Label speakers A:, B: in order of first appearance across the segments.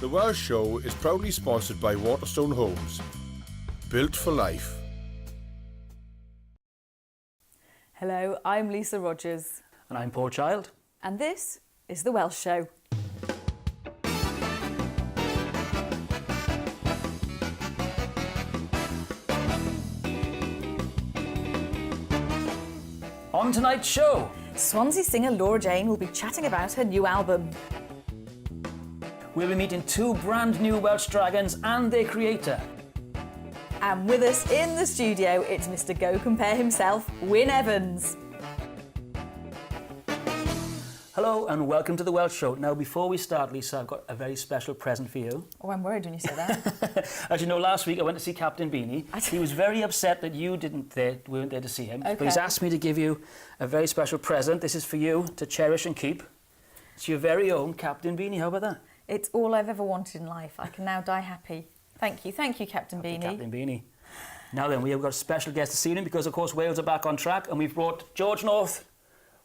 A: The Welsh Show is proudly sponsored by Waterstone Homes. Built for life.
B: Hello, I'm Lisa Rogers.
C: And I'm Paul Child.
B: And this is The Welsh Show.
C: On tonight's show,
B: Swansea singer Laura Jayne will be chatting about her new album.
C: we'll be meeting two brand new Welsh Dragons and their creator.
B: And with us in the studio, it's Mr. Go Compare himself, Wyn Evans.
C: Hello and welcome to The Welsh Show. Now, before we start, Lisa, I've got a very special present for you.
B: Oh, I'm worried when you say that.
C: As you know, last week I went to see Captain Wynee. He was very upset that you weren't there to see him.
B: Okay.
C: But he's asked me to give you a very special present. This is for you to cherish and keep. It's your very own Captain Wynee. How about that?
B: It's all I've ever wanted in life. I can now die happy. Thank you, Captain Wynee.
C: Captain Wynee. Now then, we have got a special guest this evening because, of course, Wales are back on track and we've brought George North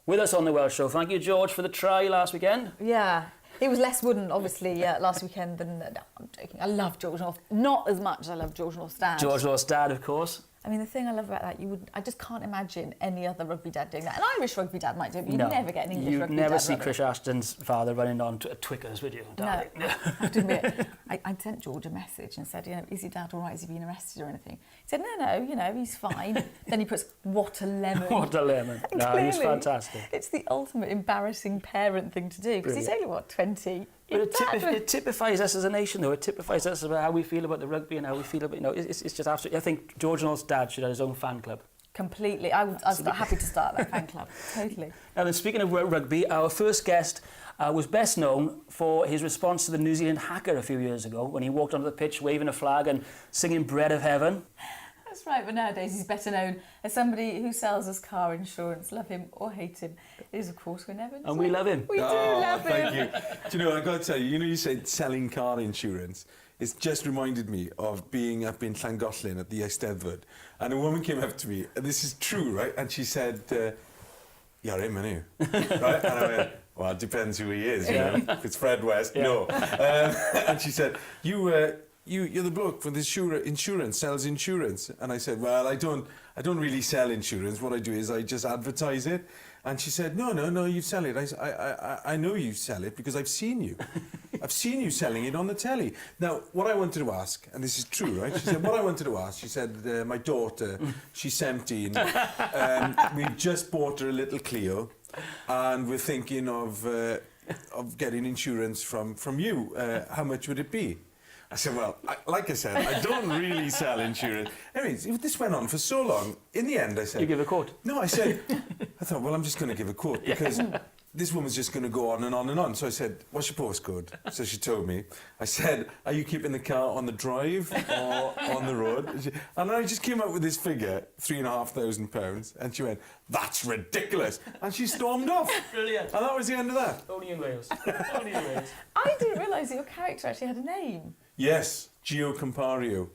C: with us on The Welsh Show. Thank you, George, for the try last weekend.
B: Yeah, it was less wooden, obviously, last weekend than... No, I'm joking. I love George North. Not as much as I love George North's dad.
C: George North's dad, of course.
B: I mean, the thing I love about that, I just can't imagine any other rugby dad doing that. An Irish rugby dad might do it, but you'd never get an English rugby dad.
C: You'd never see Chris Ashton's father running on to Twickers, would you?
B: No, I have to admit, I sent George a message and said, is your dad all right? Has he been arrested or anything? He said, no, he's fine. Then he puts, what a lemon.
C: What a lemon. No, he's fantastic.
B: It's the ultimate embarrassing parent thing to do, because he's only, 20?
C: But it typifies us as a nation, though. It typifies us about how we feel about the rugby and how we feel about, it's just absolutely... I think George North's dad should have his own fan club.
B: Completely. I was happy to start that fan club. Totally.
C: Now then, speaking of rugby, our first guest was best known for his response to the New Zealand hacker a few years ago when he walked onto the pitch waving a flag and singing Bread of Heaven.
B: That's right, but nowadays he's better known as somebody who sells us car insurance. Love him or hate him. It is, of course, Wyn Evans.
C: And we love him.
B: We do love him.
D: Thank you. Do you know, I've got to tell you, you said selling car insurance. It's just reminded me of being up in Llangollen at the Eisteddfod. And a woman came up to me, and this is true, right? And she said, you're him, aren't you? Right? And I went, well, it depends who he is, you know. If it's Fred West, no. And she said, you're the bloke for this insurance, sells insurance. And I said, well, I don't really sell insurance. What I do is I just advertise it. And she said, no, you sell it. I know you sell it because I've seen you. I've seen you selling it on the telly. Now, what I wanted to ask, and this is true, right? She said, what I wanted to ask, she said, my daughter, she's 17. We've just bought her a little Clio, and we're thinking of getting insurance from you. How much would it be? I said, well, like I said, I don't really sell insurance. Anyways, this went on for so long. In the end, I said...
C: You give a quote?
D: No, I thought, well, I'm just going to give a quote because this woman's just going to go on and on and on. So I said, what's your postcode? So she told me. I said, are you keeping the car on the drive or on the road? And I just came up with this figure, £3,500. And she went, that's ridiculous. And she stormed off.
C: Brilliant.
D: And that was the end of that.
C: Only in Wales. Only in Wales.
B: I didn't realise that your character actually had a name.
D: Yes, Gio Compario.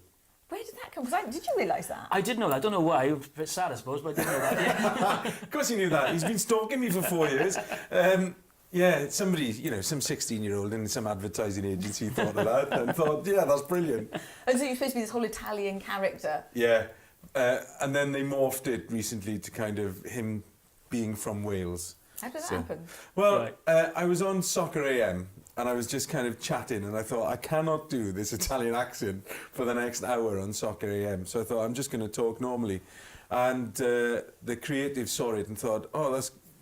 B: Where did that come from? Did you realise that?
C: I did know that. I don't know why. It was a bit sad, I suppose, but I did know that. Yeah.
D: Of course he knew that. He's been stalking me for 4 years. Yeah, somebody, some 16-year-old in some advertising agency thought of that and thought, yeah, that's brilliant.
B: And so you're supposed to be this whole Italian character.
D: Yeah, and then they morphed it recently to kind of him being from Wales.
B: How did that happen?
D: Well, I was on Soccer AM and I was just kind of chatting and I thought, I cannot do this Italian accent for the next hour on Soccer AM. So I thought, I'm just going to talk normally. And the creative saw it and thought, oh,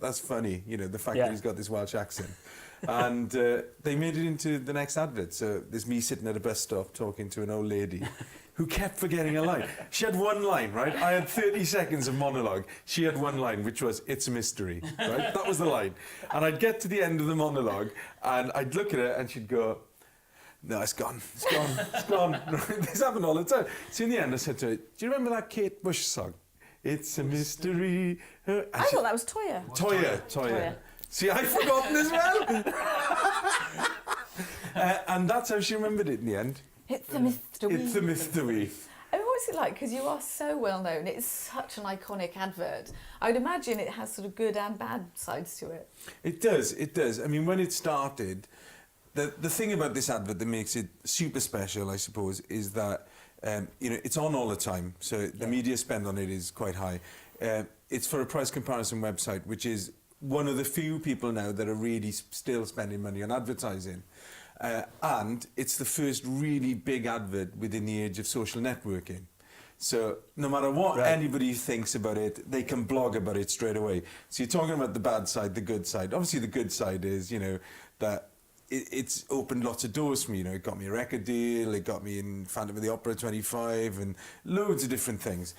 D: that's funny, the fact that he's got this Welsh accent. And they made it into the next advert. So there's me sitting at a bus stop talking to an old lady who kept forgetting a line. She had one line, right? I had 30 seconds of monologue. She had one line, which was, it's a mystery, right? That was the line. And I'd get to the end of the monologue, and I'd look at her, and she'd go, no, it's gone. This happened all the time. So in the end, I said to her, do you remember that Kate Bush song? It's a mystery.
B: I thought that was Toyah.
D: Toyah. See, I've forgotten as well. And that's how she remembered it in the end.
B: It's the mystery.
D: It's the mystery.
B: I mean, what's it like? Because you are so well known. It's such an iconic advert. I would imagine it has sort of good and bad sides to it.
D: It does. I mean, when it started, the thing about this advert that makes it super special, I suppose, is that you know, it's on all the time, so the media spend on it is quite high. It's for a price comparison website, which is one of the few people now that are really still spending money on advertising. And it's the first really big advert within the age of social networking. So no matter what anybody thinks about it, they can blog about it straight away. So you're talking about the bad side, the good side. Obviously the good side is, you know, that it's opened lots of doors for me. You know, it got me a record deal, it got me in Phantom of the Opera 25 and loads of different things.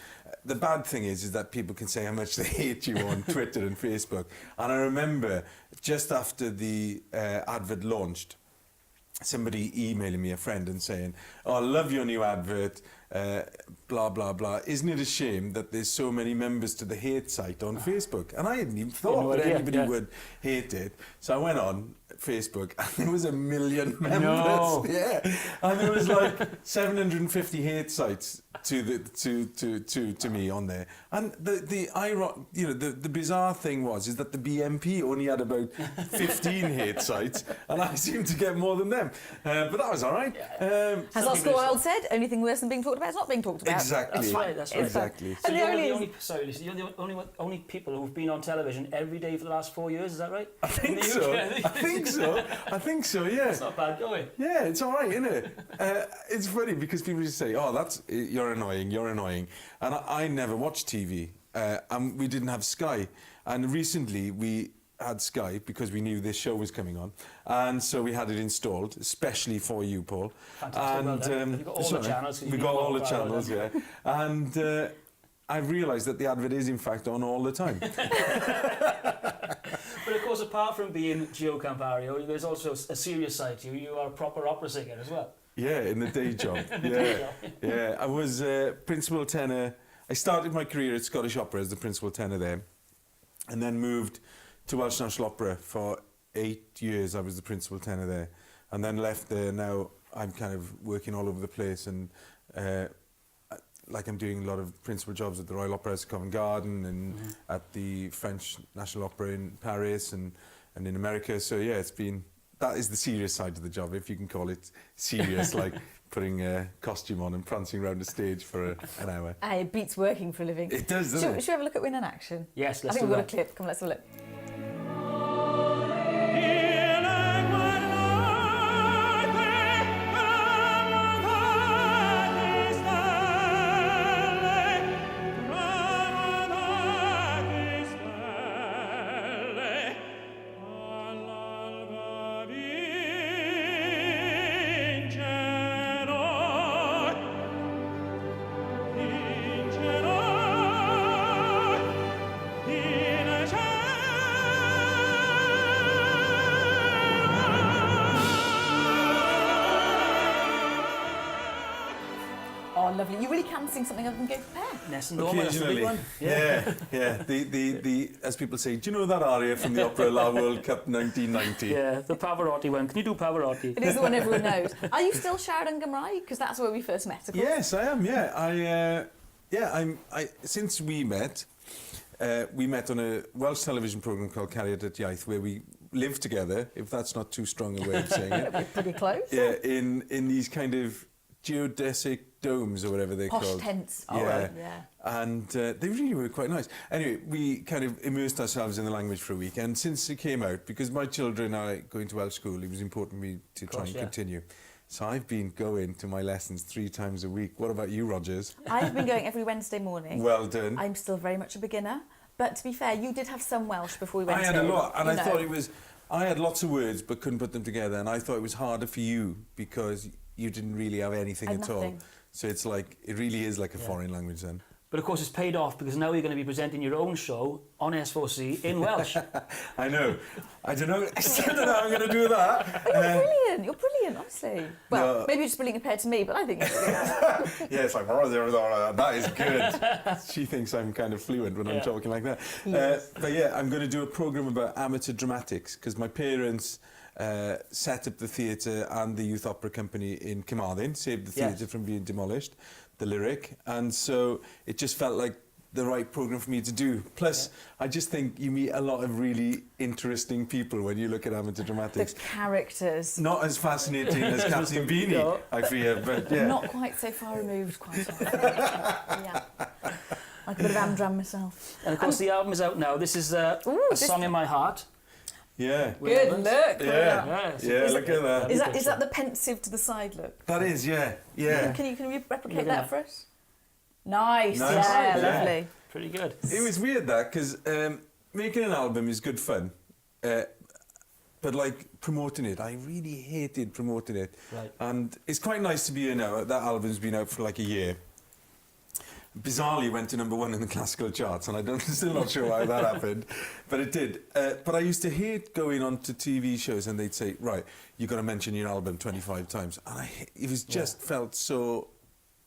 D: The bad thing is that people can say how much they hate you on Twitter and Facebook. And I remember just after the advert launched, somebody emailing me, a friend, and saying, "Oh, I love your new advert, blah, blah, blah. Isn't it a shame that there's so many members to the hate site on Facebook?" And I hadn't even thought that anybody would hate it. So I went on Facebook and there was 1 million members. No. Yeah. And there was like 750 hate sites to me on there. And the bizarre thing is that the BMP only had about 15 hate sites and I seemed to get more than them. But that was all right.
B: As Oscar Wilde said, only thing worse than being talked about is not being talked about.
D: Exactly.
C: That's right. That's right.
D: Exactly.
C: So you're the only people who've been on television every day for the last 4 years. Is that right?
D: I think so. I think so. Yeah.
C: It's not bad going.
D: Yeah, it's all right, isn't it? It's funny because people just say, "Oh, you're annoying," and I never watched TV, and we didn't have Sky, and recently we had Sky because we knew this show was coming on, and so we had it installed, especially for you, Paul.
C: Fantastic. And
D: you've got all the channels. We got all the channels, yeah. And I've realised that the advert is in fact on all the time.
C: But of course, apart from being Gio Campario, there's also a serious side to you. You are a proper opera singer as well.
D: Yeah, in the day job. Yeah. I was principal tenor. I started my career at Scottish Opera as the principal tenor there, and then moved to Welsh National Opera for 8 years. I was the principal tenor there, and then left there. Now I'm kind of working all over the place, and like I'm doing a lot of principal jobs at the Royal Opera House at Covent Garden and at the French National Opera in Paris and in America. So yeah, that is the serious side of the job, if you can call it serious, like putting a costume on and prancing around the stage for an hour.
B: It beats working for a living.
D: It does, doesn't it?
B: Should we have a look at Wynee in action?
C: Yes, let's
B: I think
C: do
B: we've got
C: that.
B: a clip. Come, let's have a look. Lovely. You really can sing something other than Go Prepare.
C: Ness and Norman, that's the big one.
D: Yeah. The as people say, do you know that aria from the Opera La World Cup 1990?
C: Yeah, the Pavarotti one. Can you do Pavarotti?
B: It is the one everyone knows. Are you still Sheridan Gymraeg? Because that's where we first met, of course.
D: Yes, I am. Yeah, since we met on a Welsh television programme called Cariad at Iaith, where we live together, if that's not too strong a way of saying it.
B: We're pretty close.
D: Yeah, in these kind of geodesic domes or whatever they're
B: Posh
D: called.
B: tents.
D: Yeah.
B: Oh, right. Yeah.
D: And they really were quite nice. Anyway, we kind of immersed ourselves in the language for a week, and since it came out, because my children are going to Welsh school, it was important for me to try and continue. So I've been going to my lessons 3 times a week. What about you, Rogers?
B: I've been going every Wednesday morning.
D: Well done.
B: I'm still very much a beginner. But to be fair, you did have some Welsh before we went in.
D: I had a lot, and I thought it was... I had lots of words, but couldn't put them together, and I thought it was harder for you because you didn't really have anything at all. So it's like, it really is like a foreign language then.
C: But of course it's paid off because now you're going to be presenting your own show on S4C in Welsh.
D: I know. I don't know. I still don't know how I'm going to do that.
B: Oh, you're brilliant. You're brilliant, honestly. Well, maybe you're just brilliant compared to me, but I think it's good.
D: Yeah, it's like, that is good. She thinks I'm kind of fluent when I'm talking like that. Yes. But yeah, I'm going to do a programme about amateur dramatics because my parents set up the theatre and the youth opera company in Carmarthen, saved the theatre from being demolished, the Lyric, and so it just felt like the right programme for me to do. Plus, I just think you meet a lot of really interesting people when you look at amateur dramatics.
B: The characters.
D: Not as fascinating as Captain Beanie, I fear, but yeah.
B: Not quite so far removed, quite often. Yeah. Like a bit of Amdram myself.
C: And of course, the album is out now. This is a Song in My Heart.
D: Yeah.
B: Good look.
D: Yeah, look at that.
B: Is that the pensive to the side look?
D: That is, yeah.
B: Can you replicate that for us? Nice.
D: Nice.
B: Yeah,
D: Yeah.
B: lovely.
C: Pretty good.
D: It was weird that, because making an album is good fun, but like promoting it, I really hated promoting it.
C: Right.
D: And it's quite nice to be here now. That album's been out for like a year. Bizarrely went to #1 in the classical charts, and I'm still not sure why that happened, but it did. But I used to hate going on to TV shows and they'd say, right, you've got to mention your album 25 times. And it was just felt so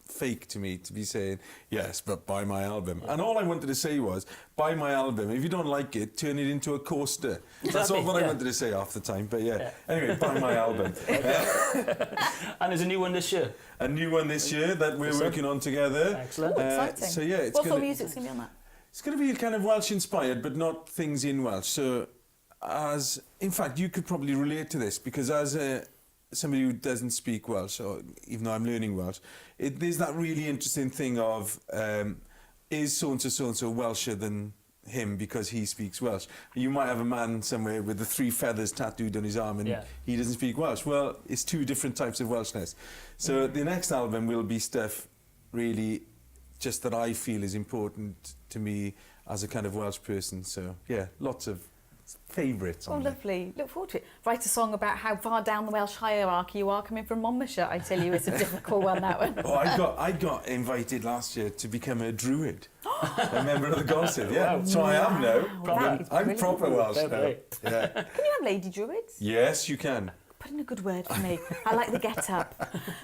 D: fake to me to be saying, yes, but buy my album. And all I wanted to say was, buy my album. If you don't like it, turn it into a coaster. That's all what I wanted to say half the time, but Anyway, buy my album.
C: And there's a new one this year.
D: A new one this year that we're working on together.
C: Excellent.
B: Exciting.
D: So yeah,
B: what sort of music's going to be on that?
D: It's going to be kind of Welsh inspired, but not things in Welsh. So, in fact, you could probably relate to this, because as somebody who doesn't speak Welsh, or even though I'm learning Welsh, there's that really interesting thing of, is so-and-so Welsher than him because he speaks Welsh? You might have a man somewhere with the 3 feathers tattooed on his arm and he doesn't speak Welsh. Well, it's 2 different types of Welshness. So the next album will be stuff really just that I feel is important to me as a kind of Welsh person. So, yeah, lots of favourites on there.
B: Lovely. Look forward to it. Write a song about how far down the Welsh hierarchy you are coming from Monmouthshire. I tell you, it's a difficult one, that one.
D: Oh, I got invited last year to become a druid, a member of the gossip. Yeah, so I am now. I'm proper Welsh now. Yeah.
B: Can you have lady druids?
D: Yes, you can.
B: Put in a good word for me. I like the get-up.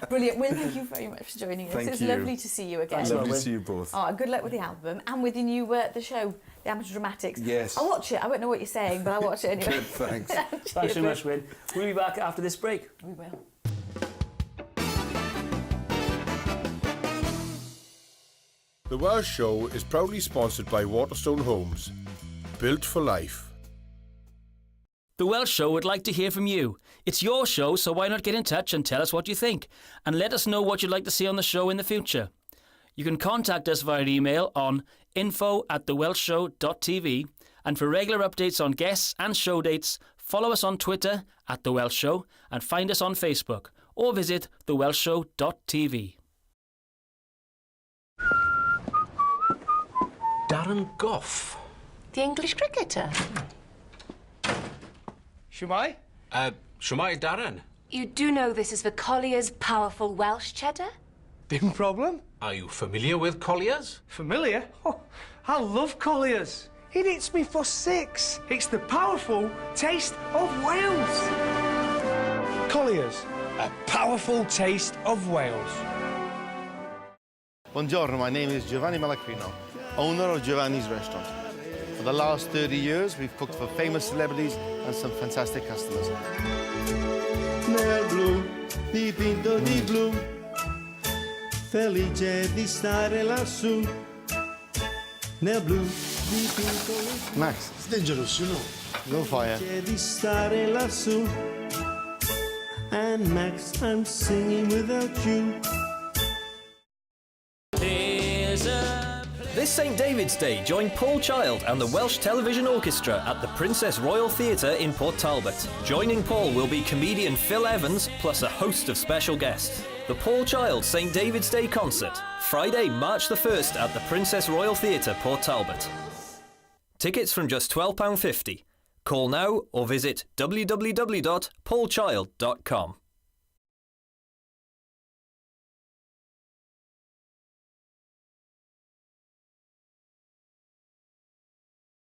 B: Brilliant. Will, thank you very much for joining us.
D: Thank
B: It's
D: you.
B: lovely to see you again.
D: Lovely to see you both.
B: Oh, good luck with the album and with your new the show, the Amateur Dramatics.
D: Yes.
B: I'll watch it. I won't know what you're saying, but I'll watch it anyway.
D: Good, thanks.
C: Thanks very much, Wyn. We'll be back after this break.
B: We will.
A: The Welsh Show is proudly sponsored by Waterstone Homes, built for life.
C: The Welsh Show would like to hear from you. It's your show, so why not get in touch and tell us what you think? And let us know what you'd like to see on the show in the future. You can contact us via email on info@thewelshshow.tv, and for regular updates on guests and show dates, follow us on Twitter @The Welsh Show and find us on Facebook, or visit thewelshshow.tv.
E: Darren Gough.
F: The English cricketer.
E: Shwmai? Shwmai, Darren.
F: You do know this is for Collier's powerful Welsh cheddar?
E: Dim problem.
G: Are you familiar with Collier's?
E: Familiar? Oh, I love Collier's. It hits me for 6. It's the powerful taste of Wales. Collier's, a powerful taste of Wales.
H: Buongiorno, my name is Giovanni Malacrino, owner of Giovanni's Restaurant. For the last 30 years, we've cooked for famous celebrities and some fantastic customers.
I: Nel blu, dipinto di blu, felice di stare lassù. Nel blu, dipinto di blu.
H: Max,
I: It's dangerous, you know.
H: no fire.
I: Felice di stare lassù. And Max, I'm singing without you.
J: This St David's Day, join Paul Child and the Welsh Television Orchestra at the Princess Royal Theatre in Port Talbot. Joining Paul will be comedian Phil Evans, plus a host of special guests. The Paul Child St David's Day concert, Friday, March the 1st at the Princess Royal Theatre, Port Talbot. Tickets from just £12.50. Call now or visit www.paulchild.com.